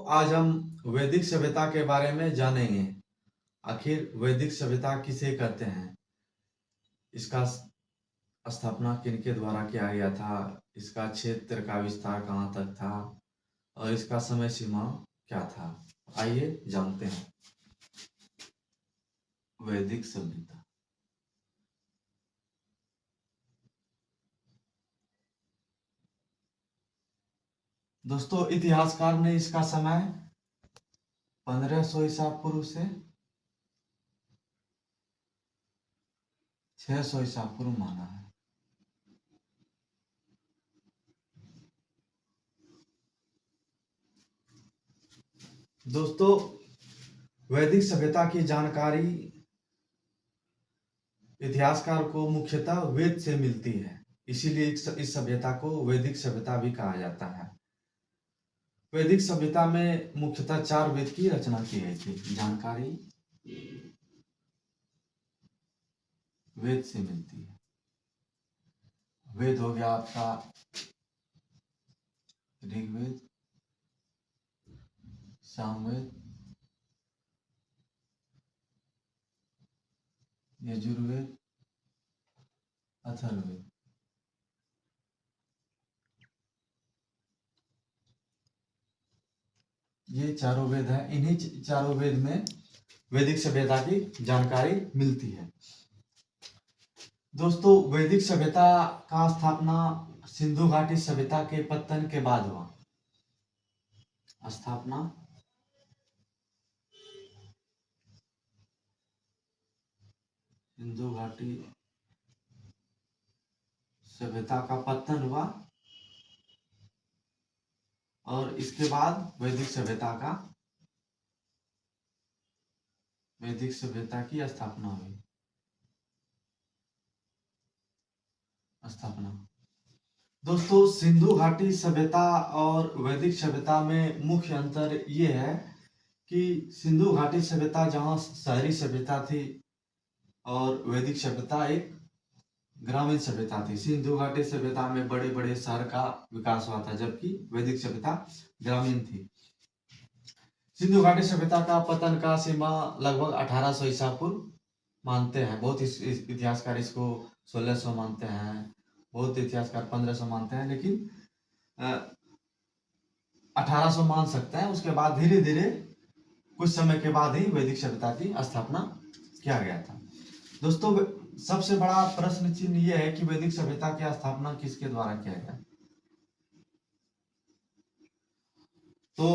आज हम वैदिक सभ्यता के बारे में जानेंगे। आखिर वैदिक सभ्यता किसे कहते हैं, इसका स्थापना किनके द्वारा किया गया था, इसका क्षेत्र का विस्तार कहाँ तक था और इसका समय सीमा क्या था। आइए जानते हैं वैदिक सभ्यता। दोस्तों, इतिहासकार ने इसका समय 1500 ईसा पूर्व से 600 ईसा पूर्व माना है। दोस्तों, वैदिक सभ्यता की जानकारी इतिहासकार को मुख्यतः वेद से मिलती है, इसीलिए इस सभ्यता को वैदिक सभ्यता भी कहा जाता है। वैदिक सभ्यता में मुख्यतः 4 वेद की रचना की गई थी। जानकारी वेद से मिलती है। वेद हो गया आपका ऋग्वेद, सामवेद, यजुर्वेद, अथर्ववेद। ये चारों वेद है। इन्हीं चारों वेद में वैदिक सभ्यता की जानकारी मिलती है। दोस्तों, वैदिक सभ्यता का स्थापना सिंधु घाटी सभ्यता के पतन के बाद हुआ। स्थापना सिंधु घाटी सभ्यता का पतन हुआ और इसके बाद वैदिक सभ्यता की स्थापना हुई। दोस्तों, सिंधु घाटी सभ्यता और वैदिक सभ्यता में मुख्य अंतर ये है कि सिंधु घाटी सभ्यता जहाँ शहरी सभ्यता थी और वैदिक सभ्यता एक ग्रामीण सभ्यता थी। सिंधु घाटी सभ्यता में बड़े बड़े शहर का विकास हुआ था, जबकि वैदिक सभ्यता ग्रामीण थी। सिंधु घाटी सभ्यता का पतन का सीमा लगभग 1800 ईसा पूर्व मानते हैं। बहुत इतिहासकार इसको 1600 मानते हैं, बहुत इतिहासकार 1500 मानते हैं, लेकिन 1800 मान सकते हैं। उसके बाद धीरे धीरे कुछ समय के बाद ही वैदिक सभ्यता की स्थापना किया गया था। दोस्तों, सबसे बड़ा प्रश्न चिन्ह यह है कि वैदिक सभ्यता की स्थापना किसके द्वारा किया गया। तो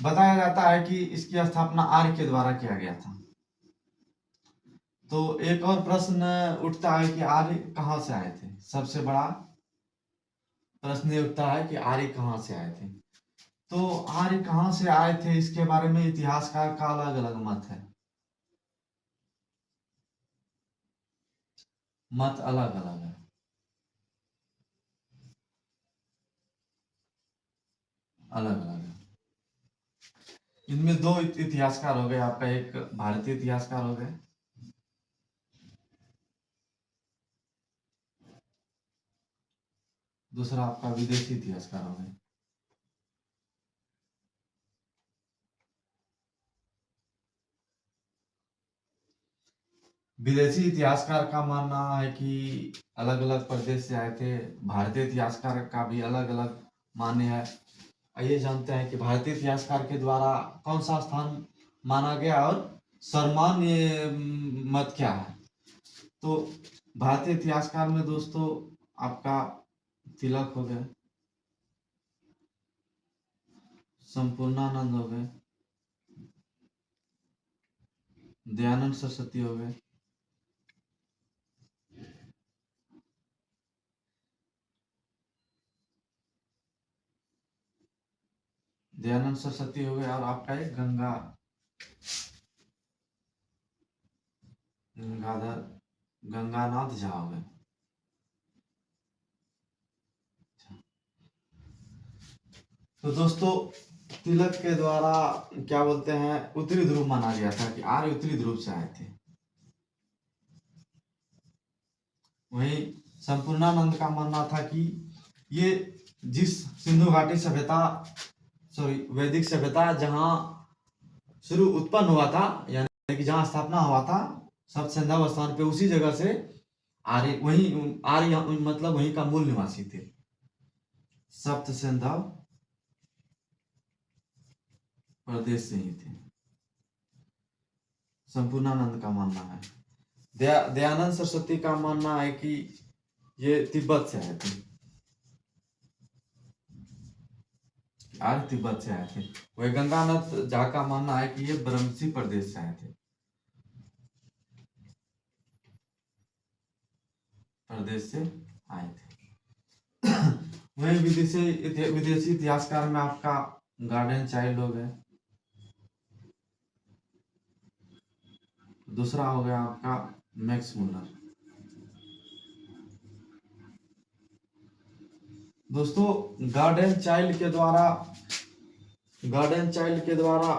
बताया जाता है कि इसकी स्थापना आर्य के द्वारा किया गया था। तो एक और प्रश्न उठता है कि आर्य कहां से आए थे। सबसे बड़ा प्रश्न ये उठता है कि आर्य कहां से आए थे। तो आर्य कहां से आए थे, इसके बारे में इतिहासकार का अलग अलग मत है। मत अलग अलग है। अलग अलग है। इनमें 2 इतिहासकार हो गए आपका, एक भारतीय इतिहासकार हो गए, दूसरा आपका विदेशी इतिहासकार हो गए। विदेशी इतिहासकार का मानना है कि अलग अलग प्रदेश से आए थे। भारतीय इतिहासकार का भी अलग अलग मान्य है। आइए जानते हैं कि भारतीय इतिहासकार के द्वारा कौन सा स्थान माना गया और सर्वमान्य मत क्या है। तो भारतीय इतिहासकार में दोस्तों आपका तिलक हो गए, संपूर्णानंद हो गए, दयानंद सरस्वती हो गए, दयानंद सरस्वती हो गए और आपका एक गंगानाथ झा हो गए। तो दोस्तों, तिलक के द्वारा क्या बोलते हैं, उत्तरी ध्रुव माना गया था कि आर्य उत्तरी ध्रुव से आए थे। वहीं संपूर्णानंद का मानना था कि ये जिस सिंधु घाटी सभ्यता सॉरी वैदिक सभ्यता जहाँ शुरू उत्पन्न हुआ था, यानी कि जहाँ स्थापना हुआ था सप्त सिंधु स्थान पे, उसी जगह से आर्य, वही आर्य मतलब वहीं का मूल निवासी थे। सप्त सिंधु प्रदेश से ही थे, संपूर्णानंद का मानना है। दयानंद सरस्वती का मानना है कि ये तिब्बत से आए थे, आर्य तिब्बत से आए थे। वही गंगानाथ झा का मानना है कि ये ब्रह्मसी प्रदेश से आए थे, प्रदेश से आए थे। वही विदेशी इतिहासकार में आपका गार्डन चाइल्ड हो गए, दूसरा हो गया आपका मैक्स मुलर। दोस्तों गार्डन चाइल्ड के द्वारा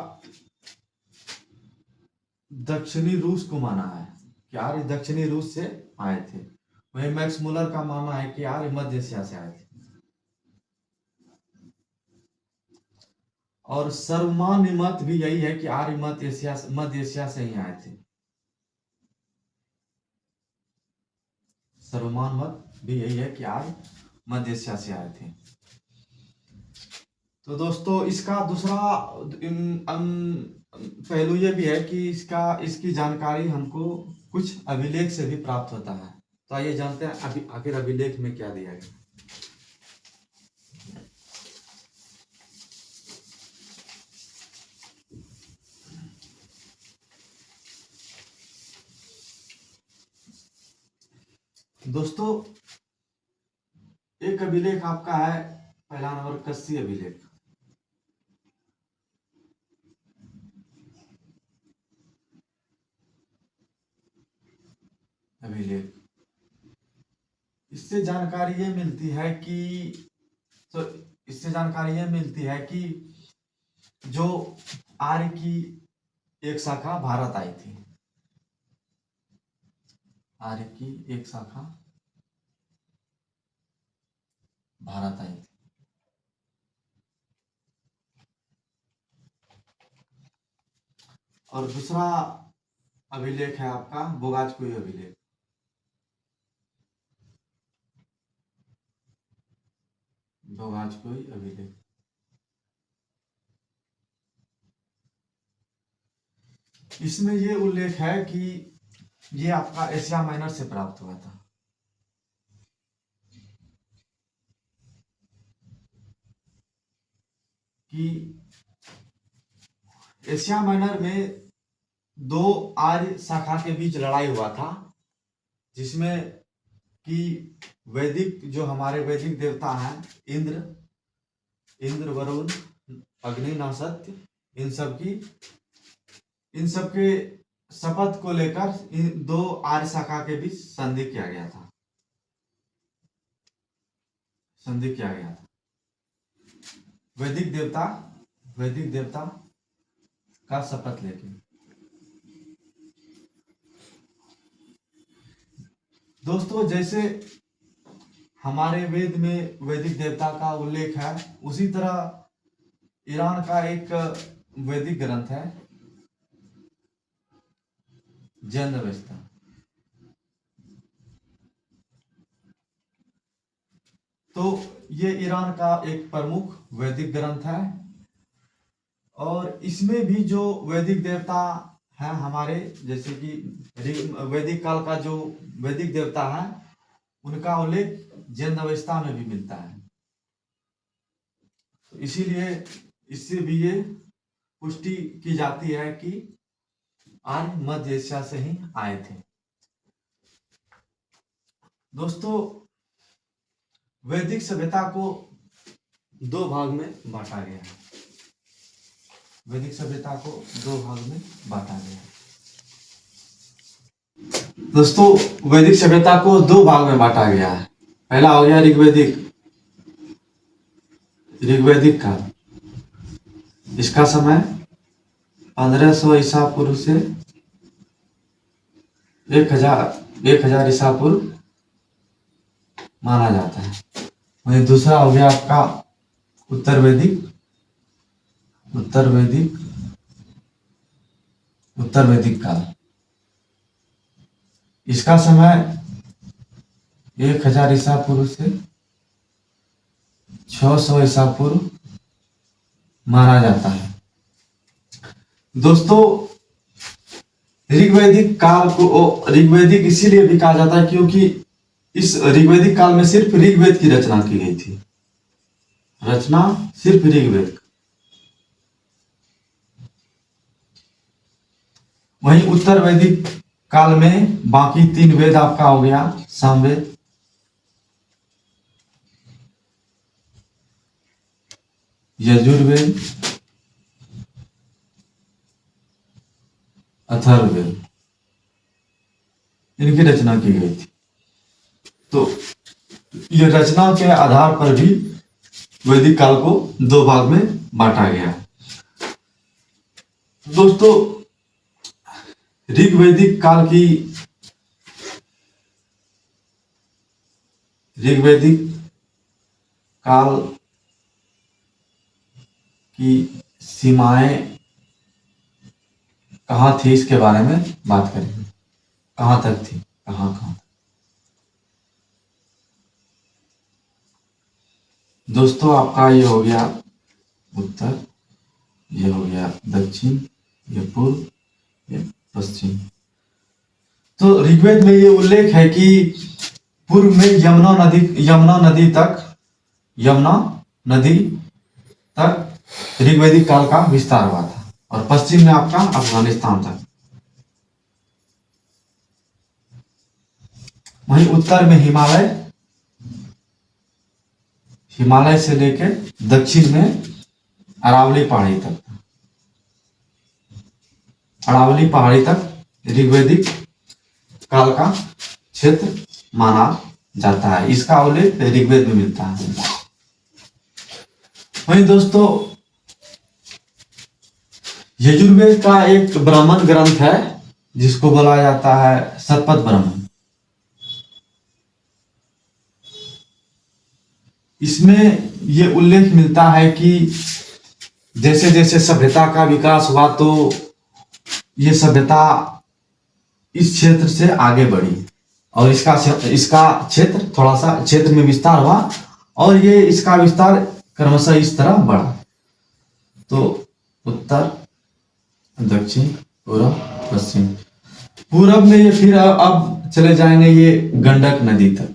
दक्षिणी रूस को माना है कि आर्य दक्षिणी रूस से आए थे। वही मैक्स मुलर का मानना है कि आर्य मध्य एशिया से आए थे। और सर्वमान्य मत भी यही है कि आर्य मध्य एशिया से ही आए थे। सर्वमान्य मत भी यही है कि आर्य मध्य एशिया से आए थे। तो दोस्तों इसका दूसरा पहलू ये भी है कि इसकी जानकारी हमको कुछ अभिलेख से भी प्राप्त होता है। तो आइए जानते हैं आखिर अभिलेख में क्या दिया गया। दोस्तों एक अभिलेख आपका है, पहला नंबर कस्सी अभिलेख। इससे जानकारी ये मिलती है कि जो आर्य की एक शाखा भारत आई थी, आर्य की एक शाखा भारत आई थी। और दूसरा अभिलेख है आपका बोगाजकोई अभिलेख। बोगाजकोई अभिलेख इसमें ये उल्लेख है कि ये आपका एशिया माइनर से प्राप्त हुआ था। कि एशिया माइनर में दो आर्य शाखा के बीच लड़ाई हुआ था, जिसमें कि जो हमारे वैदिक देवता हैं इंद्र वरुण अग्नि नवसत्य, इन सब के शपथ को लेकर इन दो आर्य शाखा के बीच संधि किया गया था। वैदिक देवता का शपथ लेके। दोस्तों जैसे हमारे वेद में वैदिक देवता का उल्लेख है, उसी तरह ईरान का एक वैदिक ग्रंथ है जैन अवेस्ता। तो ये ईरान का एक प्रमुख वैदिक ग्रंथ है, और इसमें भी जो वैदिक देवता है हमारे, जैसे कि वैदिक काल का जो वैदिक देवता है, उनका उल्लेख जैन अवेस्ता में भी मिलता है। तो इसीलिए इससे भी ये पुष्टि की जाती है कि आर्य मध्य एशिया से ही आए थे। दोस्तों वैदिक सभ्यता को दो भाग में बांटा गया है। दोस्तों वैदिक सभ्यता को दो भाग में बांटा गया है। पहला हो गया ऋग्वैदिक काल। इसका समय 1500 ईसा पूर्व से 1000 ईसा पूर्व माना जाता है। वही दूसरा हो गया आपका उत्तर वैदिक उत्तर वैदिक काल। इसका समय 1000 ईसा पूर्व से 600 ईसा पूर्व माना जाता है। दोस्तों, ऋग्वैदिक काल को ऋग्वैदिक इसीलिए भी कहा जाता है क्योंकि इस ऋग्वैदिक काल में सिर्फ ऋग्वेद की रचना की गई थी। रचना सिर्फ ऋग्वेद। वहीं उत्तर वैदिक काल में बाकी 3 वेद आपका हो गया, सामवेद, यजुर्वेद, अथर्ववेद, इनकी रचना की गई थी। तो ये रचना के आधार पर भी वैदिक काल को 2 भाग में बांटा गया। दोस्तों, ऋग्वैदिक काल की सीमाएं कहाँ थी, इसके बारे में बात करेंगे। कहाँ तक थी, कहाँ तक। दोस्तों, आपका ये हो गया उत्तर, ये हो गया दक्षिण, ये पूर्व, ये पश्चिम। तो ऋग्वेद में ये उल्लेख है कि पूर्व में यमुना नदी तक ऋग्वैदिक काल का विस्तार हुआ था और पश्चिम में आपका अफगानिस्तान था। वहीं उत्तर में हिमालय से लेकर दक्षिण में अरावली पहाड़ी तक ऋग्वैदिक काल का क्षेत्र माना जाता है। इसका उल्लेख ऋग्वेद में मिलता है। वहीं दोस्तों, यजुर्वेद का एक ब्राह्मण ग्रंथ है जिसको बोला जाता है शतपथ ब्राह्मण। इसमें ये उल्लेख मिलता है कि जैसे जैसे सभ्यता का विकास हुआ तो ये सभ्यता इस क्षेत्र से आगे बढ़ी और इसका क्षेत्र थोड़ा सा क्षेत्र में विस्तार हुआ और ये इसका विस्तार क्रमशः इस तरह बढ़ा। तो उत्तर, दक्षिण, पूर्व, पश्चिम। पूर्व में ये फिर अब चले जाएंगे ये गंडक नदी तक।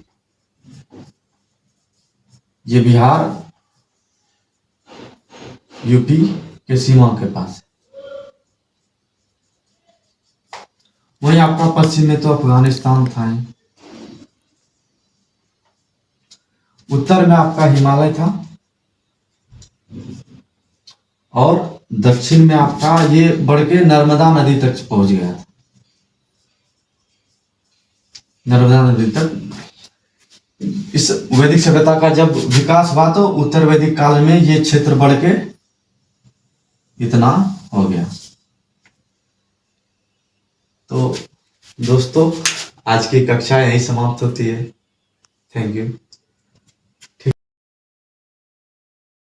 ये बिहार यूपी के सीमा के पास। वहीं आपका पश्चिम में तो अफगानिस्तान था। उत्तर में आपका हिमालय था और दक्षिण में आपका ये बढ़ के नर्मदा नदी तक पहुंच गया था। नर्मदा नदी तक इस वैदिक सभ्यता का जब विकास हुआ तो उत्तर वैदिक काल में ये क्षेत्र बढ़ के इतना हो गया। तो दोस्तों, आज की कक्षा यहीं समाप्त होती है। Thank you.